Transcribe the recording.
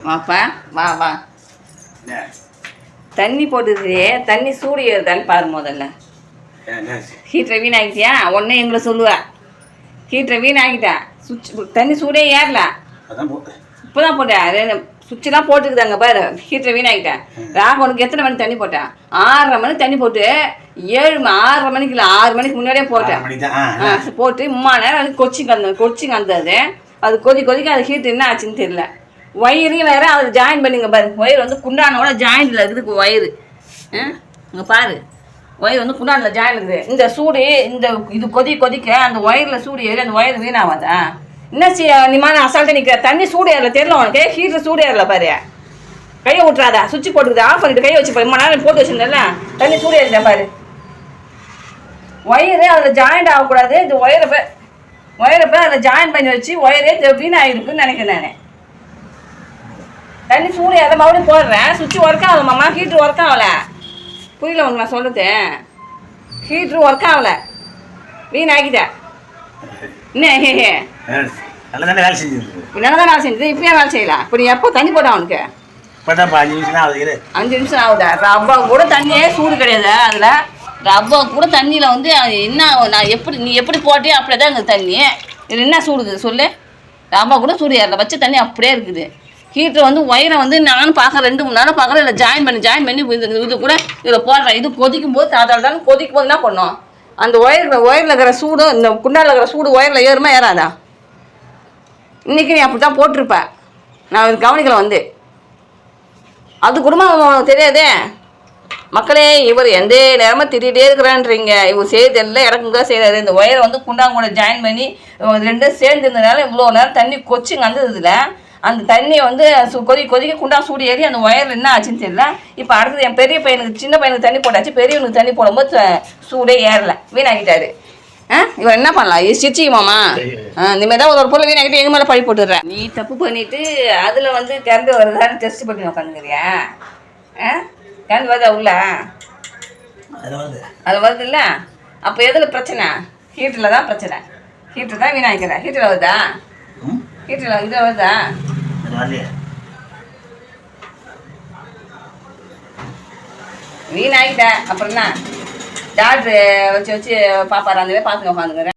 வாப்பா வா வா. தண்ணி போட்டுது, தண்ணி சூடு ஏறுதான்னு பாரு முதல்ல. ஹீட்டரை வீணாகிட்டியா? ஒன்னே எங்களை சொல்லுவா ஹீட்டரை வீணாகிட்டா. சுவிட்ச் தண்ணி சூடே ஏறல. இப்போதான் போட்டேன். சுவிட்செலாம் போட்டுக்குதாங்க பாரு. ஹீட்டரை வீணாகிட்டேன். ராகவனுக்கு எத்தனை மணிக்கு தண்ணி போட்டேன்? 6:30 மணிக்கு தண்ணி போட்டு 6:30 மணிக்கு இல்லை 6 மணிக்கு முன்னாடியே போட்டேன். போட்டு 3 நேரம் அது கொச்சிங்க வந்தது. அது கொதிக்க அது ஹீட்டர் என்ன ஆச்சுன்னு தெரியல. ஒயரையும் வேறு அதில் ஜாயின் பண்ணிங்க பாரு. ஒயர் வந்து குண்டானோட ஜாயிண்டில் இருக்குது ஒயரு. இங்கே பாரு, ஒயர் வந்து குண்டானில் ஜாயின் இருக்குது. இந்த சூடு இது கொதிக்க அந்த ஒயரில் சூடு ஏறி அந்த ஒயர் வீணாகாதா? என்ன நீமான அசால்ட்டாக நிற்கிற. தண்ணி சூடு ஏறல தெரியல உனக்கு. ஹீட்டர் சூடு ஏறல பாரு. கையை விட்டுறாதா. சுவிட்ச் போட்டுக்குது. ஆஃப் பண்ணிட்டு கையை வச்சு பாரு. நேரம் போட்டு வச்சுருந்தேன்ல தண்ணி சூடு ஏறிட்டா பாரு. ஒயரு அதில் ஜாயிண்ட் ஆகக்கூடாது. இந்த ஒயரை போய் அதில் ஜாயின் பண்ணி வச்சு ஒயரே வீணாகிருக்குன்னு நினைக்கிறேன் நான். தண்ணி சூடு எதை மறுபடியும் போடுறேன். சுவிட்ச் ஒர்க் ஆகலம்மா. ஹீட்ரு ஒர்க் ஆகலை. புரியல உனக்கு நான் சொல்லுது. ஹீட்ரு ஒர்க் ஆகலை. வீணாக்கிட்டேன். என்ன தான் வேலை செஞ்சது. இப்பயே வேலை செய்யலாம். இப்போ நீ எப்போ தண்ணி போட்டா அவனுக்கு? 5 நிமிஷம் ஆகுதா? ரவ்வா கூட தண்ணியே சூடு கிடையாது. அதில் ரவ்வா கூட தண்ணியில் வந்து என்ன நான் நீ எப்படி போட்டியோ அப்படியே தான் இருக்குது தண்ணி. இதில் என்ன சூடுக்குது சொல்லு. ரவ்வா கூட சூடு ஏறல. வச்ச தண்ணி அப்படியே இருக்குது. ஹீட்டர் வந்து ஒயரை வந்து நானும் பார்க்குறேன். 2-3 நேரம் பார்க்குறேன். இல்லை ஜாயின் பண்ணி இது கூட இதில் போடுறேன். இது கொதிக்கும் போது தாத்தாலும் கொதிக்கும் போது என்ன பண்ணோம்? அந்த ஒயரில் இருக்கிற சூடு இந்த குண்டாவில் இருக்கிற சூடு ஒயரில் ஏறுமா ஏறாதா? இன்றைக்கி நீ அப்படி தான் போட்டிருப்ப. நான் கவனிக்கலை வந்து. அது குடும்பம் தெரியாதே. மக்களே, இவர் எந்த நேரமாக திட்டிகிட்டே இருக்கிறான்றீங்க. இவர் செய்யறதில்ல இறக்குங்க செய்கிறாரு. இந்த ஒயரை வந்து குண்டாங்கூட ஜாயின் பண்ணி 2 சேர்ந்து இருந்ததுனால இவ்வளோ நேரம் தண்ணி கொச்சிங்க வந்ததுல அந்த தண்ணியை வந்து கொதிக்க குண்டா சூடு ஏறி அந்த ஒயரில் என்ன ஆச்சுன்னு தெரியல. இப்போ அடுத்தது என் பெரிய பையனுக்கு சின்ன பையனுக்கு தண்ணி போட்டாச்சு. பெரியவனுக்கு தண்ணி போடும்போது சூடே ஏறலை. வீணாக்கிட்டாரு. இவர் என்ன பண்ணலாம்? இது சிரிச்சிக்குமாம்மா. இனிமேல் தான் ஒரு பொருள் வீணாக்கிட்டு எங்கள் மேலே பழி போட்டுடுறேன். நீ தப்பு பண்ணிவிட்டு அதில் வந்து கரண்ட் வருதான்னு டெஸ்ட் பண்ணி உட்காந்துக்கிறியா? கரண்ட் வருதா உள்ள? அது வருது இல்லை. அப்போ எதில் பிரச்சனை? ஹீட்டரில் தான் பிரச்சனை. ஹீட்டர் தான் வீணாக்கிறேன். ஹீட்டரில் வருதா? ஹீட்டரில் இதில் வருதா? வீணாகிட்டேன். அப்புறம் என்ன டாக்டரு வச்சு பாப்பாரு. அந்த பார்த்துங்க உட்காந்துக்கிறேன்.